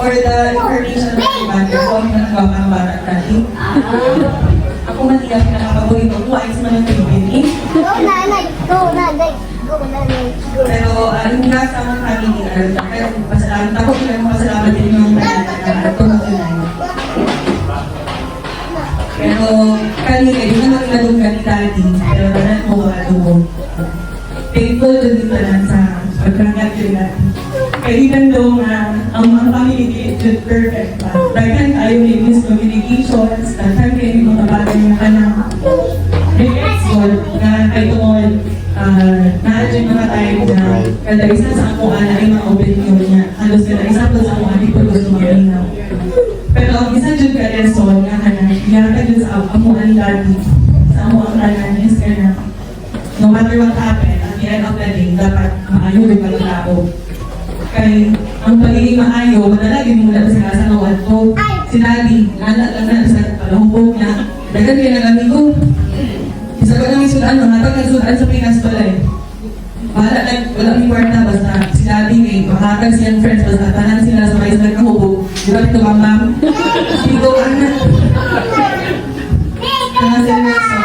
For the information of everybody, ako ang nagwapang bata dati. Ako man iyak na nakapaborito, twice man ang pag-ibig. Go, nanay! Go, nanay! Go, nanay! Go! Pero yung nasa mga family, pero pasalamat ako, pero pasalamat din yung mga tumutulay. Pero kanina, yun naman iladong kani dati, pero nanan mo kadugo. Thankful din dito lang sa pagkangkat yun natin. Kailan daw na ang mga family is perfect pa. Daghan tayo may miscommunications, daghan kayo yung mga bagay na kanang re-export na ay tungkol na-adjust mga tayo na kada isa sa ako na ay mga opinion niya. Halos kada isa po sa ako hindi po gusto maminaw. Pero ang isa dyan ka lesson nga yata dyan sa amuan dati, sa amuan kanan is ka na no matter what happened, at the end of the day, dapat maayo yung pagkatao. Kaya ang pagiging maayo, manalagin mula sa kasanawad ko. Sinabi, anak lang na sa palahubog na dagan kayo ng amigo. Isa ko namin sudan, mga tag-sudan sa Pinas pala eh. Bahala na, wala may kwarta, basta sinabi eh, makakag siyang friends, basta tanan sila sa mais na kahubog. Di ba ito mamam? Hindi ko anak. Tanan sila sa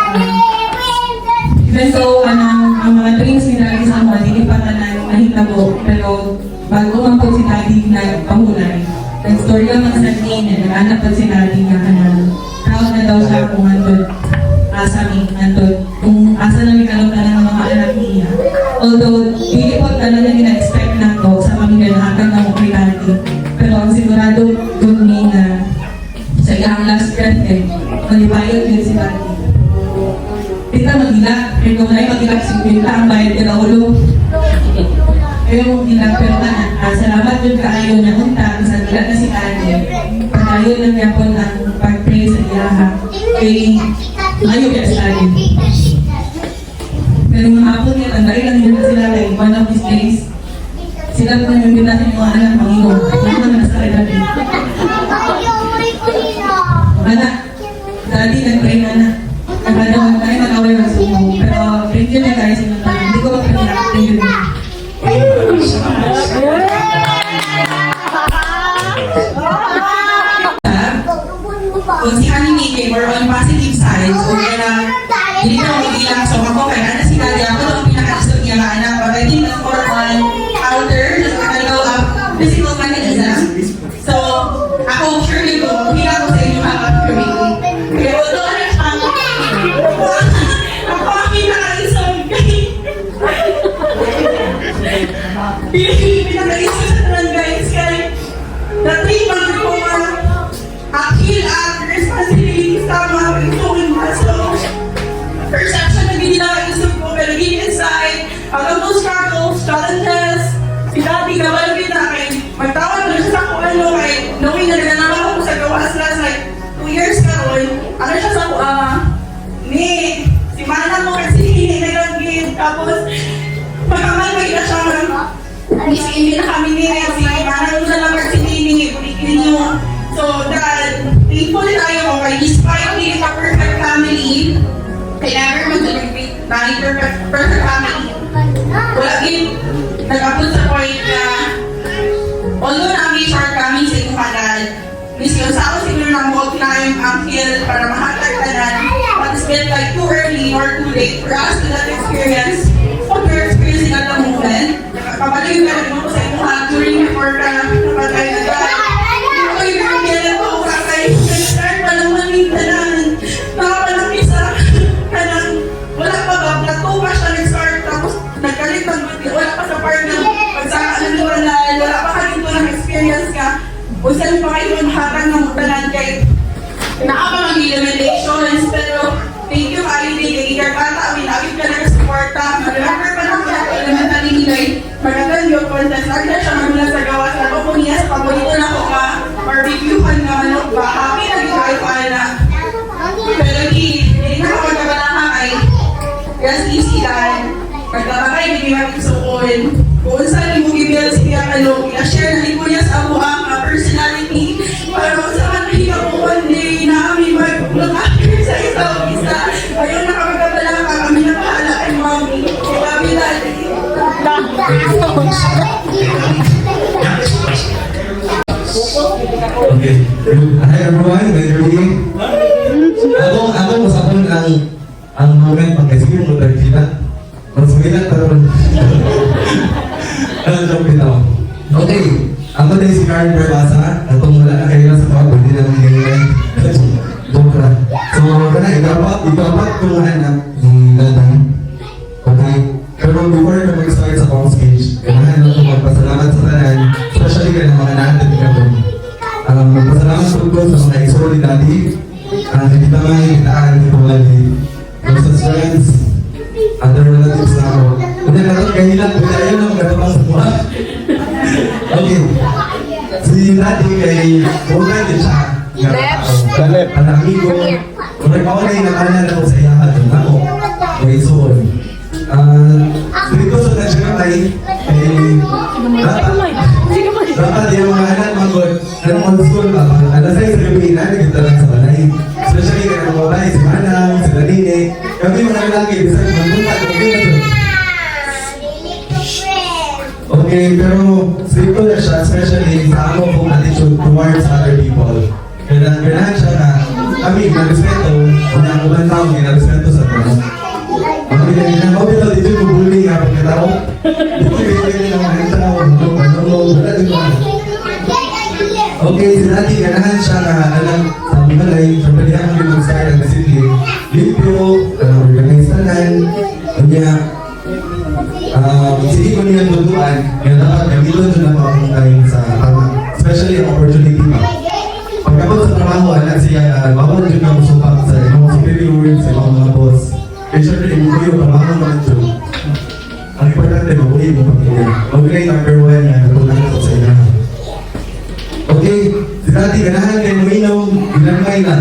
even though ang mga dreams ni Daddy sa mga hindi pa nahitabo, pero bago man po si Daddy na pahulay, nag-story ang mga sabihin, nag-anak po si Daddy na proud na daw siya kung andun asa mi, andun, kung asa namin kalungkanan ng mga anak niya. Although, hindi po talaga na-expect na to sa pamilya na hatang ng kay Daddy. Pero ang sigurado doon ni na sa iyang last breath eh, malibayad yun si Daddy. Kita mag-ilak, pero kung na'y mag-ilak si Pita, ang bayad nila ulo. Ayaw mong ilak, pero salamat yun kaayo na unta, sa gila na si Ate. Pag-ayo lang niya po ang pag-pray sa iyaha. Kaya, ayaw niya sa Ate. Pero mga hapon niya, tandai lang yun na sila like one of these days. Sila po nang yung natin yung mga anak mag-inom. Ano naman nasa kay Daddy? Anak, Daddy, nag-pray na na. Nagkadawan tayo mag-away ng sumo. Pero thank you na guys. Hindi ko magpapalak. Thank you. Kung si Honey Miki, we're on positive side. So, hindi na mag-ilang. So, ako kaya na si Daddy. Ako lang pinaka-gusto niya na anak. But I think that's more on outer. Just go up physical mechanism. So, ako surely ko, hindi ako sa inyo makakapagpamili. Pero doon ako ang pinaka-isang pinaka-isang sa tanan guys kaya na-treatment ko akil at responsibilities tama pag-ituin mo. So, perception na hindi lang isip ko pero hindi inside alam mo struggles, challenges si Daddy gawal kita kay magtawag na siya sa kung ano kay knowing na nagnanawa ko sa gawas last like 2 years ka ron ano siya sa ni si Mana mo kasi hindi nag-give tapos pagkamalagay na siya miss hindi na kami ni si Mana mo siya lang kasi hindi bulikin nyo so dahil thankful tayo ko kay despite being a perfect family kay never mag-celebrate dahil perfect family wala din nag-upload sa point na although na may shortcomings sa inyong kanal miss yung sa ako siguro na mo climb ang hill para mahatag kanan but it's been like too early or too late for us to that experience what we're experiencing at the moment. Kapalik ka rin mo sa inyong during before ka napatay na dahil ito yung kailan ko kakay nag-start pa naman yung tanan nakapalaki sa kanang wala pa ba plateau pa siya nag-start tapos nagkalit ng wala pa sa part na pagsaka ng wala pa ka dito ng experience ka o saan pa kayo mahatang ng tanan kay naapa mag-eliminations pero thank you kayo din kay Igar Bata winawit ka na ka-supporta mag-remember pa naman sa elementary nilay magandang yung contest lagi na siya magulang sa gawas na ako niya sa paborito na ko ka barbecuehan nga manok ba happy na gagawin pa na pero hindi na ako magkabalaka kay yes easy dahil pagkabakay hindi makikisuon kung saan mo gibil siya i-share na ko niya sa ako ang personality para sa kanila ko one day na kami mag-after sa isaw isa ayun nakapagkabalaka kami na pahala kay mommy kay Gabi Daddy Okay. Hi everyone, good evening. Ako masapon ang moment pag-isip mo tayo kita. Magsumilan pa rin. Joke din ako. Okay, ako din si Karen Berbasa. Atong wala na kayo sa pag, hindi naman ganyan. Joke lang. So, ikapat kung hanap ng datang. Okay? Pero before ka mag-start sa pang speech, kailangan na itong magpasalamat sa tanan, especially kaya ng mga natin ka doon. Magpasalamat po sa mga exordi dati, ang kita may kitaan ni Pumali, closest friends, other relatives na ako. Kung natin kahilan, kung ayaw na magkatapang sa mga. Okay. Si dati kay Bogan din siya. Ang amigo, kung nagpawalay na kanan ako sa iyakan doon ako, may soon. Dito sa nagsakatay, dapat yung mga anak magod, ng old school pa, alas ay sa gabi na, nagkita lang sa balay. Especially ka ng mga balay, si Manang, si Lanine, kami mga lalaki, bisa magpunta, okay na doon. Okay, pero stricto na siya, especially sa ako kong attitude towards other people. Kailangan siya na kami, na-respeto, kung ang ubang tao, na-respeto sa tayo. Ang pinagin ako, pero dito yung bully nga pagkatao. Dito yung pinagin ng mga tao, wala din mo. Okay, si Nati, ganahan siya na alam sa Malay, sa palihan ko yung start ng city. Limpyo, organizanan, kanya, sige ko niya tutuan, kaya dapat gamitin siya na pakakang sa tama. Especially ang opportunity pa. Pagkabot sa trabaho, anak siya, bawal din na musupak sa mga superior, sa mga boss. Kaya syempre, ibubuhay yung trabaho naman ito. Ang importante, mabuhay mo pamilya. Okay, number 1 na natutunan ko sa inyo. Okay, si Tati, ganahan kayo uminom, ginamay na.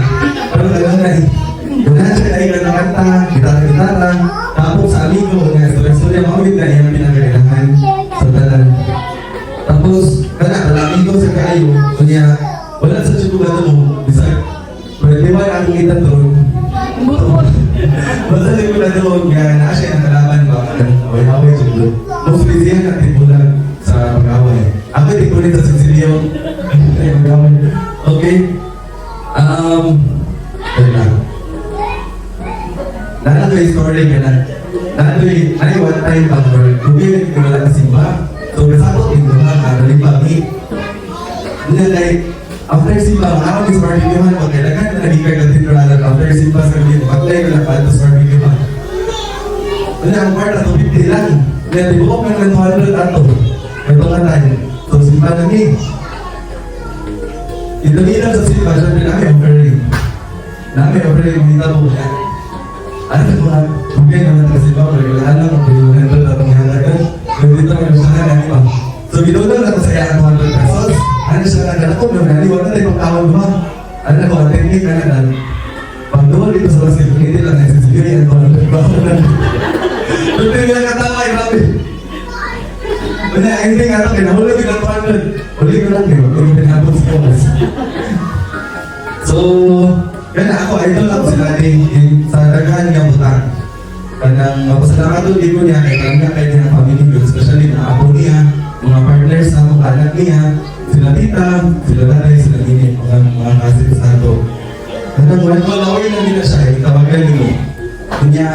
Pero nagangay. Ganahan siya kayo ng kanta, gitara-gitara. Tapos sa amigo, nga storya-storya, mawid na yung pinagkailangan sa talan. Tapos, amigo sa kayo, kunya, wala sa tsukugado mo, bisa, pwede ba ang kita doon? Basta di ko na doon, kaya naasya ang kalaban ba? Away-away dyan. Mostly siya natin bulag sa pag-away. Ako di ko rin sa Sicilio. Okay? Kaya na. Nakatoy story ka na. Nakatoy, ay one time pag-work. Kubirin ko wala kasimba. So, kasakot din ko na, kagaling pagi. Hindi na after simba, ako yung barbecue-han ko, kailangan na naging kagatin ko na after simba sa gabi, pag-play ko na pa, tapos barbecue-han. Wala, ang part na 250 lang. Kaya tibukok ng 200 ato. Ito nga tayo. So, simba na ni. Ito nila sa simba, syempre namin offering. Namin offering, mamita po niya. Ano ko nga, bugay naman sa simba, pero kailangan lang ang pilihan doon at ang halagan. Pero dito ang gusto na iba. So, binunod na ko sa iya 200 pesos. Ano siya na ko, nang wala na yung tawag mo. Ano ko, ang technique na nan. Pag doon dito sa basket, hindi lang nagsisibiri ang 200 pesos. Pero hindi lang katawa, grabe. Wala, hindi nga ito, kinahulog yung 200. Uli ko lang yun, kung pinapos ko. So, yan ako, idol ako sila sa daghan niya butang. Kanang mapasalamat doon, di ko niya, kaya niya ang family ko, especially mga apo niya, mga partners na mga anak niya, sila tita, sila tatay, sila nini, mga cousins na ito. Kanang malawin na nila siya, itawagan mo. Kanya,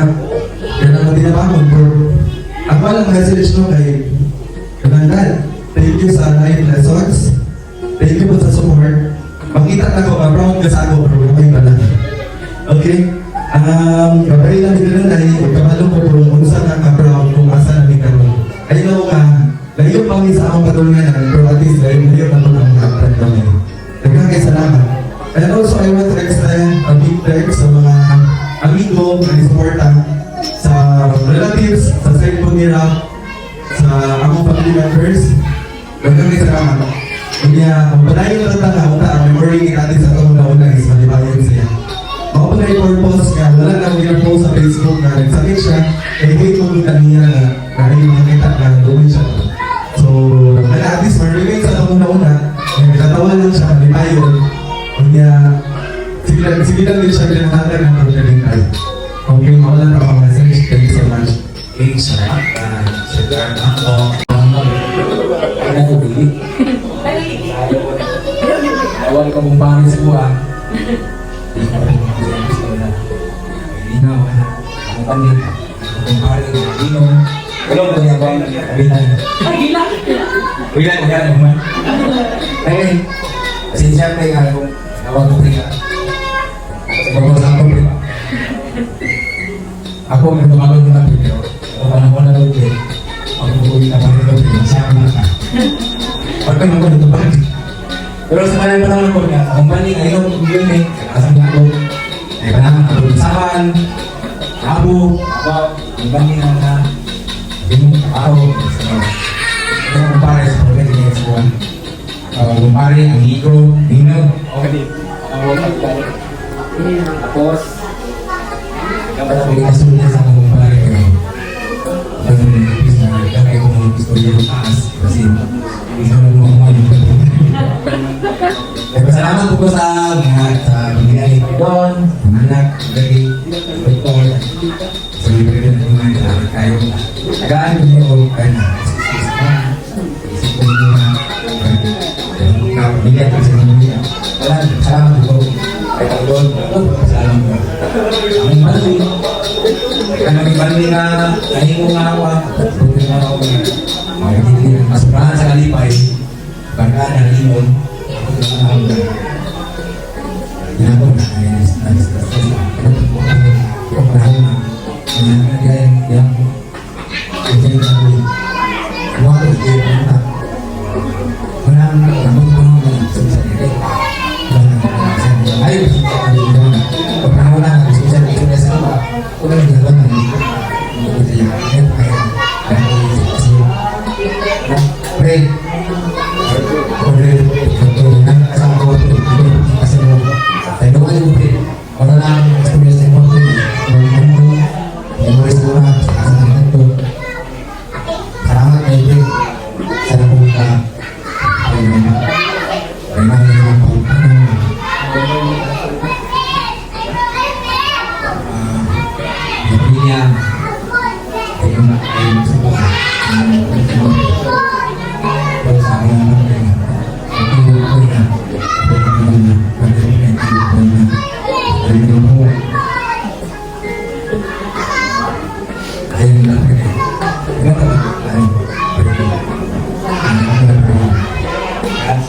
yan ang tinapamon, pero ako lang message no kay Kanandal, thank you sa live lessons, thank you po sa support. Makita na ko, proud ka sa ako, pero may pala. Okay? Kapag lang dito na rin, magkabalo ko kung unsa na ka-proud kung asa na may karoon. I know ka, layo pa kami sa akong katulungan, pero at least layo na ito ang kapatid kami. Nagkakay salamat. And also, I want to extend a big thanks sa mga amigo na nisuporta, sa relatives, sa side po nila, sa akong family members. Nagkakay salamat. Kanya, ang padayon lang tanga, ang memory ni natin sa itong nauna is malibayan siya. Ako na yung purpose nga, wala na yung post sa Facebook na nagsakit siya, eh hate mo yung kaniya na dahil makita na gawin siya. So, at least marigay sa itong nauna, nagkatawa lang siya, malibayan. Kanya, sige lang din siya pinangatag ng pagkaling tayo. Okay, mawala na ako message. Thank you so much. Okay, salamat. Sa ako, ano ko dili? Awal ka mong pangin sa buwan. Hindi ka rin gusto na. Linaw, anak. Ang pandit. Ang pangin, linaw. Alam ko niya ba ang kabinan? Bilang yan naman. Ngayon, kasi siyempre nga kung nawag ko rin ka. Babasan ko rin. Ako may tumawag ko na pero kung panahon na daw din, ako bukuhin na pa rin daw din. Siya ang mata. Pagka nang ko dito pa rin. Pero sa kanyang panahon ko niya, akong bani nga ikaw kung yun eh, kasang ako. Ay panahon ako saban, abo, ang bani nga na ako. Ito ang pare sa pagkakas niya sa buwan. Kumpare, ang iko, hinog, okay. Tapos, kapag ako ikasunod niya sa mga kumpare ko, pag nilipis na nagkakay ko mga istorya ng taas, kasi isa na mga kumain ko. Pasalamat po sa mga sa pagkinay ko doon, mga anak, lagi, doktor, sa mga pagkinay ng mga kayo. Nagaan ko niyo ako kaya na, isip ko niyo na, kapag ko sa mga wala, salamat po. Ay doon, salamat po. Ang bali, ay bali na nahingo nga ako buti nga ako masurahan sa kalipay, bangka na limon, ako na nga ako ginagawa na na-discuss yung panahon na yung kaya na ako wala ko hindi ko na walang namang sa nilay ayos pag panahon na nagsusan ito na sa iba walang ginagawa na hindi ko kaya kasi pray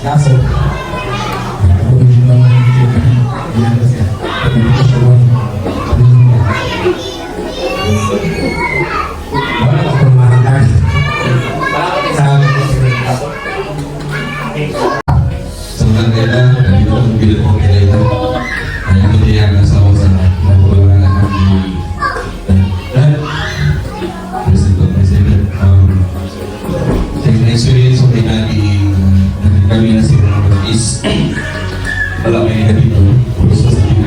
kaso sebenarnya dan juga mobil mobil itu hanya kemudian sama sama menggunakan dan presiden saya experience dengan di kami nasi is dalam ini itu proses ini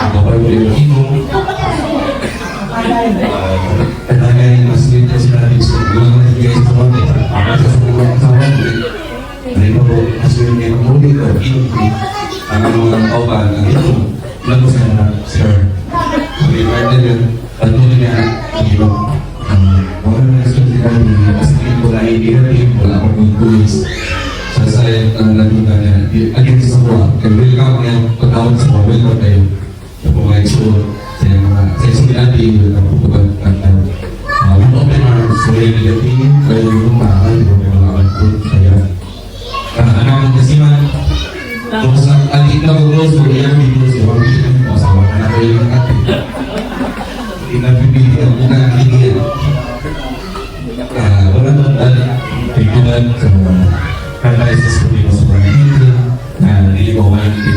apa boleh bingung tenaga yang masih sudah disebutkan dia semua apa semua sama mereka hasil yang mudik ini akan mengetahui itu lalu saya bagaimana dan tentunya hidup orang yang sudah di asli bola ini bola tulis selesai lanjutannya akhir semua kembali kamu yang ketahuan semua welcome kayu pemain itu saya sudah di bukan kata untuk memang sudah jadi kayu rumah di bola pun saya anak kesiman terus adik kita terus berian di terus orang ini sama anak yang kata kita pilih bukan ini orang ada pikiran karena itu seperti seorang itu nah di bawah itu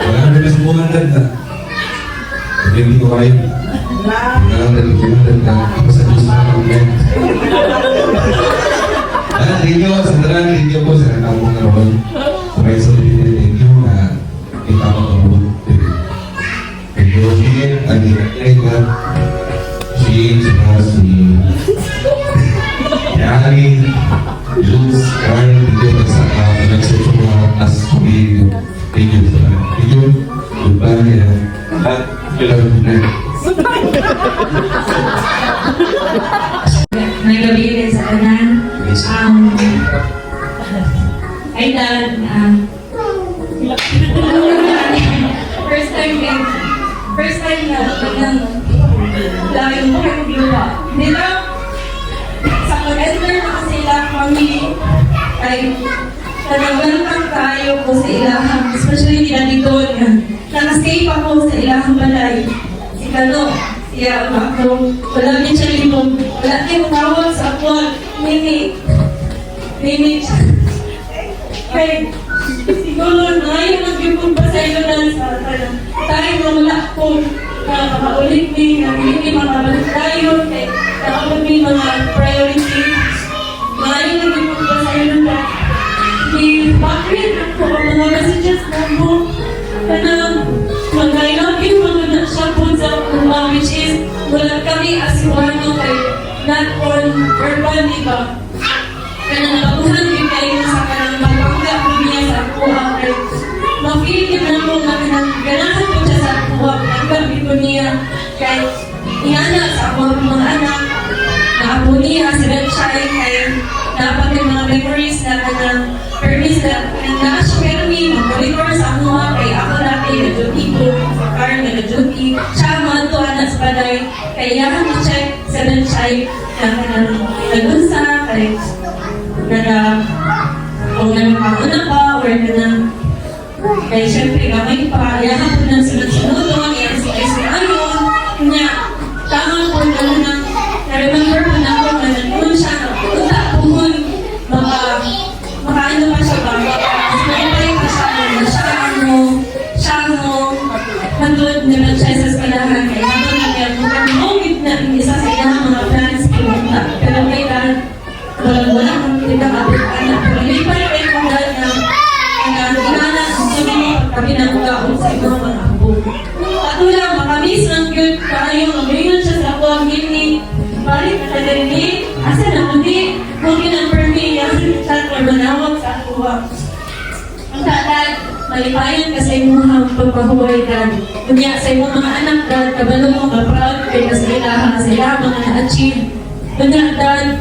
orang dari semua kan jadi itu lain dalam tentang apa saja sebenarnya ada video sebenarnya video pun saya tahu kalau sampai seperti itu nah kita mau video ini ada yang si yani luz sekarang video bersama dengan semua asli video lupa ya film May gabi rin sa kanan. Lisa. Ay, Dad, first time na kanyang layo mo kayo ginawa. Nila, sa pag-enter na sa ilang family, ay talagang kayo ko sa ilang, especially nila dito, nakasave ako sa ilang balay. Si Kano, siya, ako, wala din siya libong, wala din tawag sa ako, Nini, kaya siguro ngayon nag-ibong pasayunan sa tayo na wala kong makaulit din, hindi makabalik tayo, kaya nakapag may mga priority. Ngayon nag-ibong pasayunan, bakit ako ang mga messages na mo, na mag-I love you, mga na siya po sa mga which is, wala kami as one kay not on verbal, di ba? Kaya nakabuhan din kayo sa kanang magpapagap niya sa kuha kay ma-feel din na mo na ganahan ko siya sa kuha naggabi ko niya kay iyanak sa akong mga anak na apo niya si Redshine kay dapat yung mga memories na kanang permis na na-share me mag-record sa kuha kay ako dati na-duty ko sa car na-duty siya mga to anak sa balay kay iyakan ma-check si Redshine na kanang nag-unsa kay kung nagpapuna pa or kaya syempre gamay pa yahan po ng sunod-sunod yan si Ayon niya tama po na-remember po na ako na nandun siya napunta po makaano pa siya ba sinapay pa siya siya nandun nila siya sa skalahan kaya nandun na niya moment na isa sa ilang mga plans pumunta pero may wala kang pinakabit anak. Pero hindi pa rin kung dahil na inanak sa mga pagkabinagkaon sa ibang mga apo. At wala, makamis ng good kayo, mabiyon siya sa ako ang gini. Balik na kadari, asa na kundi, kung kinamper me, yung chat or manawag sa ako. Ang tatag, malipayan ka sa imong pagpahuway dad. Kunya sa imong mga anak dad, kabalo mo ka-proud kay sila mga na-achieve. Kunya dad,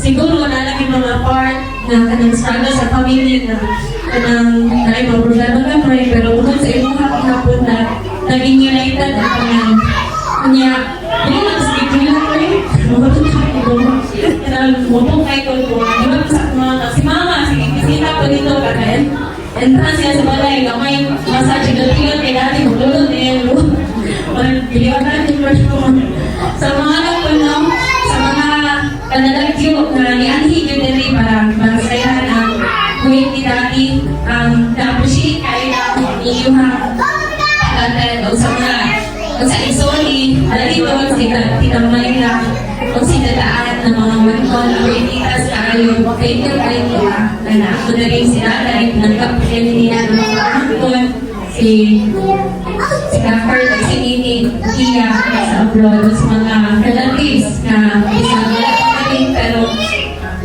siguro wala lang yung mga part na kanang struggle sa pamilya na kanang na mga problema ka pray pero kung sa imong hapon na naging united at kanang kanya hindi lang sa bigla pray mabutong kay ko di ba sa mga si mama sige bisita po dito kakain entrance niya sa balay gamay massage gagawin kay dati mululot niya biliwan natin sa mga nagpunong sa mga kanalagyo na nianhi yun din para masayahan ang kuwit ni dati ang na-appreciate kayo na iyuha o sa mga o sa isoli alito si titamay na o sinadaan ng mga wantol ang initas kayo thank you kayo na ako na rin si Daday nagkapilin niya ng mga hangtol si Dapper at si Nini Iya sa abroad sa mga relatives na isang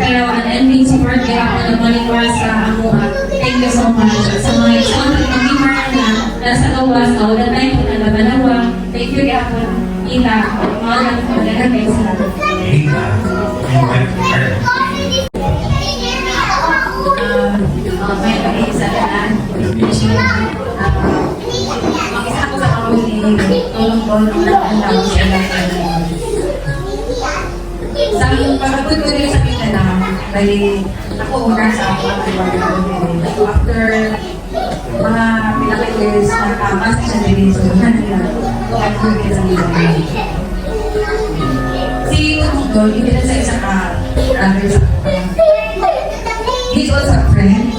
pero an ending support kaya ako nagmonitor sa amuha. Thank you so much. Sa mga example ng Dimar na nasa gawas na wala tayo kung nagabalawa. Thank you kaya ako Ita. Mga nagpagalaga kayo sa lahat. Okay, yung wife ni Carl. May nag-iisa lahat. Mag-isa ko sa kamuli. Tulong-tulong na ang siya lang. Sa pagkakot ko din sa Mindanao, dahil ako una sa ako after mga pinakit years, nakamas siya din sa ako din sa Mindanao. Si Tungkol, hindi na sa isa ka brother sa ako. He's also a friend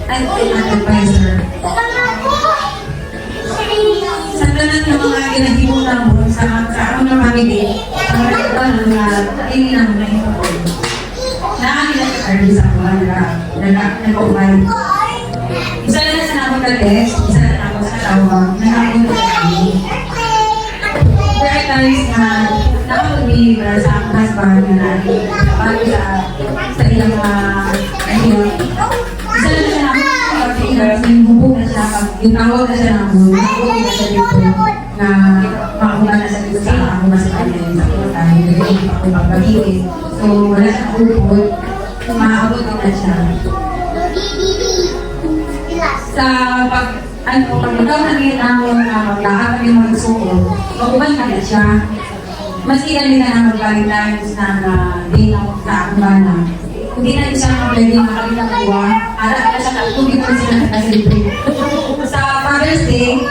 and an advisor. Sa tanan ng mga ginahimula mo sa ako ng family, ang nagkakaroon na kainin ang mga ito. Nakanila sa karbi sa ako nag-ubay. Isa na sa ako ka-test, isa na ako sa tawag, nakakunod sa kami. There are times na nakapag-believe sa aking husband na bago sa ilang mga ayun. Isa na siya nakapag-believe, yung bubog na siya, yung tawag na siya ng bubog na siya dito na makakuha na siya dito sa ako na sa kanya sa kuha tayo, hindi pa ako magpagigil. So, wala siyang upod. maabot na siya. Sa pag ikaw naging namon na maglahat ng mga suko, maguban ka na siya. Maski kami na na mag-Valentine's na day na sa akbana. Hindi na siya pwede makakita ng buwa. Harap na siya kung ito sila nakasilibrate. Sa Father's Day,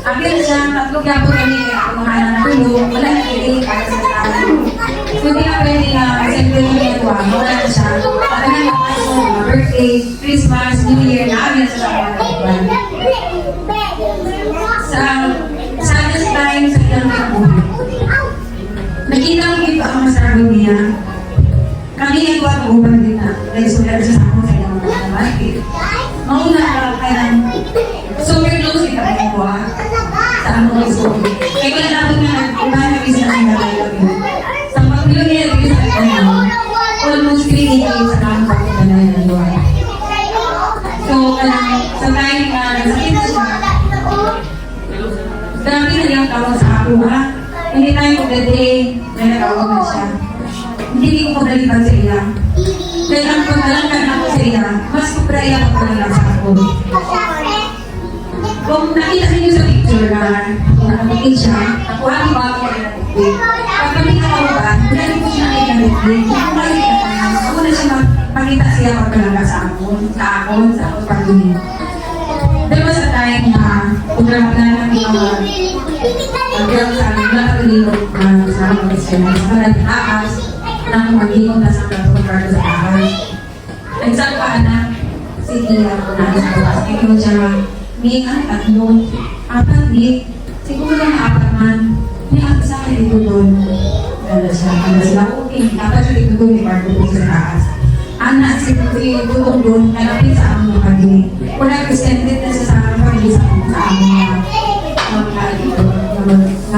apil siya, tatlong yapo kami ako mga anak na tulog, wala na kilig para sa tao. So hindi na pwede na celebrate niya ito, wala na siya. Patagal na kaso, birthday, Christmas, New Year, namin na siya mga nagban. Sa saddest time sa ilang kabuhay, nakita ko ito ang masabi niya. Kami ang kuha ng uban din na, dahil sulat siya sa ako sa ilang mga bakit. Mauna ka kaya super close kita kayo kuha sa among school. Kaya ko nalabot na nag-ibahan kami sa aking nalalabi. Sa pagpilo niya kami sa kanya, almost 3 years sa kamang pagpunta na yun ang luwa. So, sa time na nasakit na siya, grabe na yung tawag sa ako ha. Hindi tayo magdaday na natawag na siya. Hindi ko pagdalipan sa iya. Dahil ang pagdalangkan ako sa iya, mas kupraya ang pagdalang sa ako. Kung nakita ninyo sa picture na nakapagin siya, nakuha ni Baba ko na pagpapit. Pag kami nakawagan, dahil ko siya nakikamit din. Kung makikita ka na, ako na siya magpakita siya pagdalangka sa akon pagdunin. Dalawa sa time na pagdalangka na namin ang sa amin, nakapagilot sa amin mag-isya. Sa nag-aas, na magiging na sa pagpapagkarga sa ahas. Nagsang pa anak, sige ako na sa bukas. Ikaw siya, may ang tatlo, apat di, siguro na apat man, may apat sa akin ito doon. Kala siya, okay, apat siya ito doon, may parto po sa taas. Anak, siguro ito doon, kalapit sa aming mga pagin. Wala presented na siya sa aming pagin sa aming mga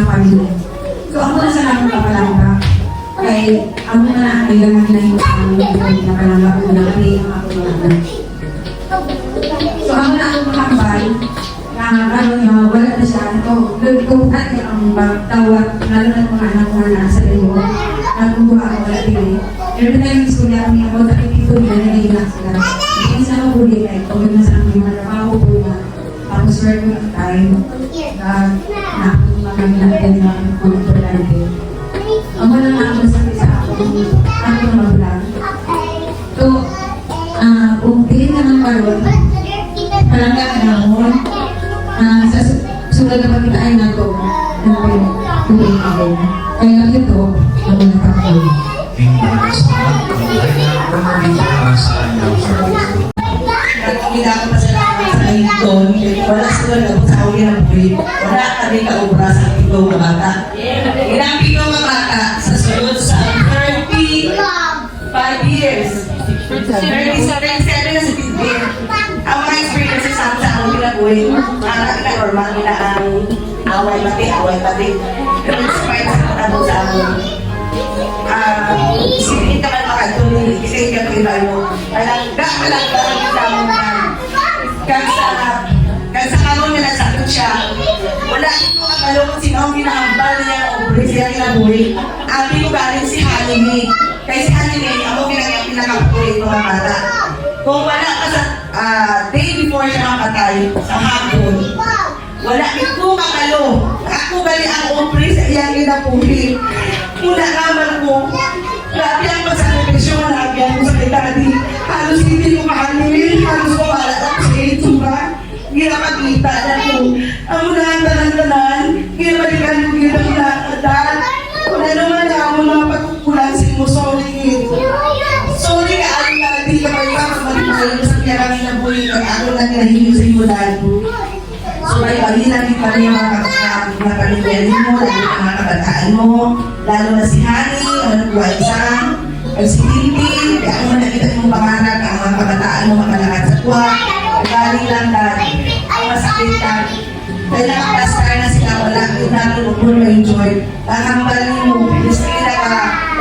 pagin. So ako na sa namang kapalangka, kay ako na kailangan na yung napalangga ko na kami ang ako na. So ako na ako makakabal na wala na siya ito. Kung at ang tawag, lalo na mga anak ko na nasa layo, nagkukuha ako wala din. Every time yung school kami ako, tapos ito na nagigilak sila. Hindi sa mga huli like, kung na sa aming mga trabaho ko na tapos work ko ng time na akong natin na mga importante. Ang wala nga ako sabi sa ako na mag-vlog. So, kung tingin ka ng karoon, palangga ka na ako, sa sulat na pagkitaan na ito, tuloy ako. Kaya lang ito, ako nakakawin. Nakikita ko pa sila sa doon, wala sila na sa uli ng buwit. Wala kami kaubra sa pito ng bata. Ilang pito ng bata sa sunod sa 35 years. 37 na sa TV. Ang mga experiences sa uli ng buwit, nakakita normal nila ang away pati. Pero despite sa katabo sa amin, isipin ka man makatuloy, kasi ka pinalo. Palangga ang damo na. Kaya sa kanon nila sakot siya, wala ito ang malo kung sino ang pinakambal niya o siya kinabuhi. Abi ko galing si Hanime. Kaya si Hanime, ako pinakabuhi ng mga bata. Kung wala ka sa day before siya mapatay, sa hapon, wala ito makalo. Ako gali ang ombre sa iyang kinabuhi. Mula naman ko, grabe ang pagsakripisyon na nagyan ko sa kay Daddy. Halos hindi ko mahalin, halos mawala ako sa itsura. Ginapagkita na ko. Ang unahan tanan-tanan, ginabalikan ko ginapagkatan. Kung ano man na ako mga pagkukulan sa mo, sorry. Sorry ka, aling Daddy, kapag ka magmalimayo sa kiyarangin na buhay, kag ako na kinahinyo sa iyo, Daddy. So, bali lagi pa rin yung mga pamilyarin mo, lalo ang mga kabataan mo, lalo na si Hani, ang buhay isang, ang si Tintin, kaya ang nakita mong pangarap, ang mga kabataan mo, makalakat sa tuwa, galing lang dahil, ang masakit ka, dahil nakapasar na sila, wala yung natin mo ma-enjoy, kakambalin mo, display ka,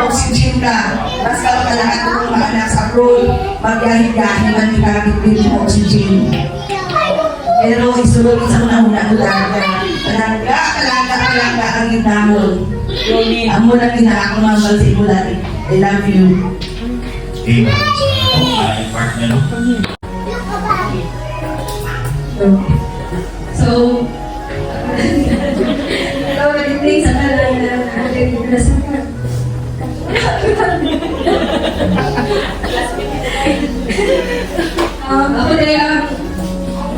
oxygen ka, basta makalakat mo mga anak sa road, magyahin-yahin, magkikamit din yung oxygen. Pero isulog sa una-una palangga ang indamon. Amo na pinakakumamal sa imulan. I love you. Amen. part niya, no? So, ikaw nag-play sa kanal na nasa ka. Ako kaya,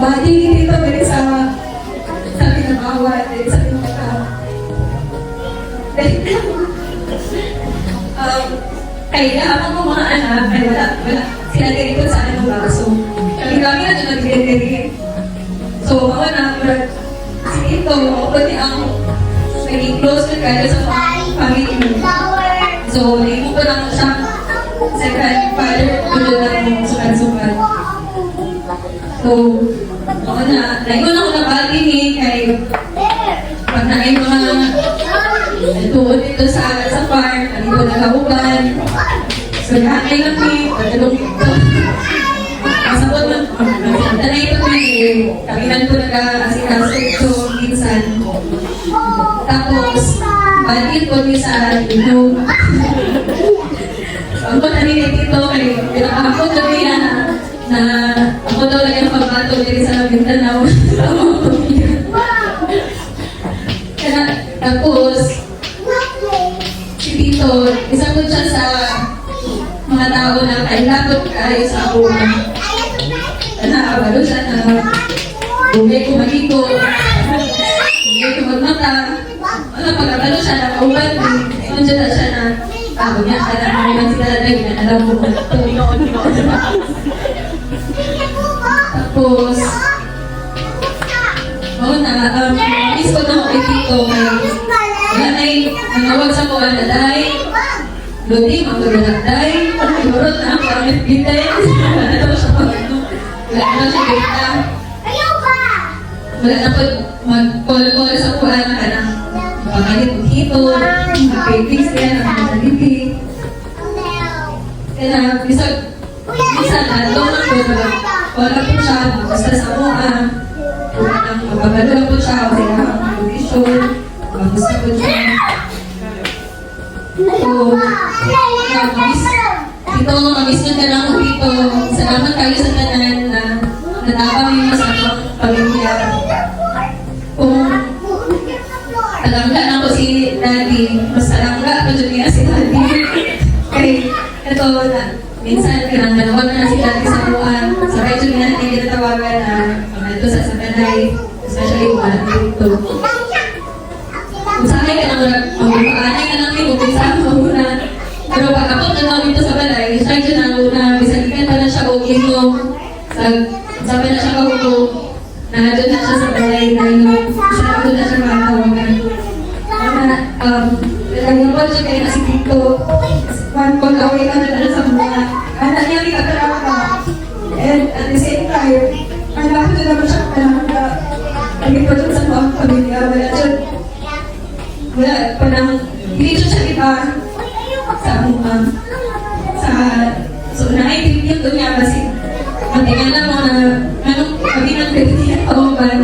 bati dito din sa pinabawa, din sa pinaka. Kaya ako mga anak, ay wala. Sila ganito sa akin ng baso. Kami na dyan nag-delivery. So, ako na, si Tito, ako pati ang naging close na kayo sa family mo. So, naimu ko lang siya second father, tulo ng sukat-sukat. So, ako na, naimu na ako na bati kay pag na ay mga tuon dito sa farm, hindi ko nakahuban. So, lahat ay namin, patalong ito. Masabot lang, tanay ito kapinan ko nag-asikaso ito minsan. Tapos, batiin ko niya sa ito. Ako naninig ito kay ako gabi na ako daw lang yung pagbato dito sa Mindanao. Tapos, si Tito, isa ko siya sa mga tao na kailangan kayo sa ako. Nakabalo siya na bumay ko magiko, bumay ko magmata. Pagkabalo siya na kauban, yun siya na ako niya siya na mga sila na yun, alam mo ko ito. Tapos, miss ko na ako kay Tito. Wala na yung nanawag sa mga naday. Lodi, magkagalagday. Lurot na ang parang nagpitay. Wala na siya pag-ano. Wala na siya kita. Wala na po mag-call-call sa kuhaan na kanang pagalit ng Tito. Mag-babies kaya na mag-nalipig. Kaya na, minsan na, doon na po. Wala po siya. Basta sa mga. Magpagalo lang po siya. Kasi ang condition. Magusta po siya. So, mamiss nyo ka lang po dito. Salamat kayo sa tanan na natapang yung mas akong pamilya. Kung alangga na ko si Daddy, mas alangga pa dyan niya si Daddy. Kaya ito na, minsan pinangalawan na si Daddy sa buwan. Sabay dyan niya natin kinatawagan na pag-alto sa Sabanay, especially kung alam dito. Kung sa akin ka lang, magpaanay ka lang dito, kung saan ka muna. Pero pag ako nalaw dito sa balay, siya dyan ang una, bisagikan pa na siya o inom. Sabi na siya kahulo, na doon na siya sa balay, na inom. Siya doon na siya matawagan. Naging pa siya kayo na si Tito. Pag-away ka na sa mga anak niya, hindi ka talaga. And at the same time, anak ko naman siya kalangga. Naging pa dyan sa mga pamilya, wala dyan. Wala pa nang, hindi siya iba sa mga, so nakikinig doon niya kasi matingan lang mo na, anong kami ng pwede kawaban,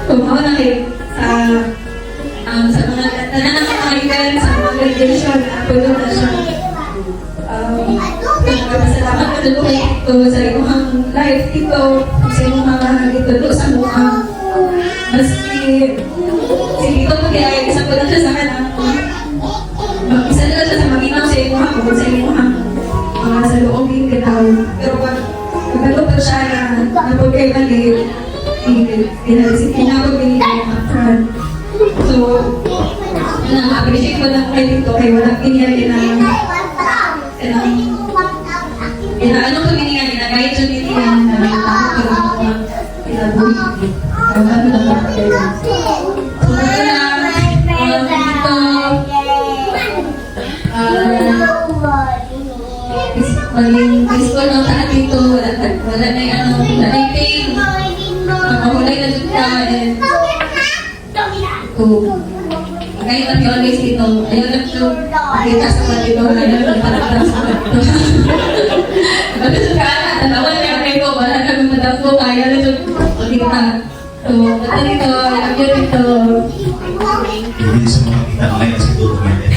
kumawa na kayo sa mga tanan ng mga kaibigan, sa mga graduation, ako doon na siya. Nagpapasalamat ko doon kay Tito sa iyong life dito, sa iyong mga dito sa mukha. Maski si Tito po kaya isang ko lang siya sa kanang mag-isa na siya sa maginaw sa iyong mga sa iyong mga sa loob yung gataw. Pero pag nagpapag siya na napag kayo mali, pinag-isipin ako yung mga front. So, na-appreciate ko lang kay Tito kay walang pinili na ano ko binigyan nila, kahit yun hindi yan na ako ko lang mga pinabuhi. Ano lang ako kayo. So, kaya dito, maging peaceful lang sa dito, wala na yung ano, wala na yung pain, makahulay na dito ka, and kahit ang always dito, ayaw lang siya makita sa mga dito, ayaw lang parang sa mga dito. Magusto ka na, tanawan niya kayo, wala na kong madampo, ayaw lang siya makita. So, bata dito, ayaw dito. Hindi sa mga kita ngayon sa dulo natin.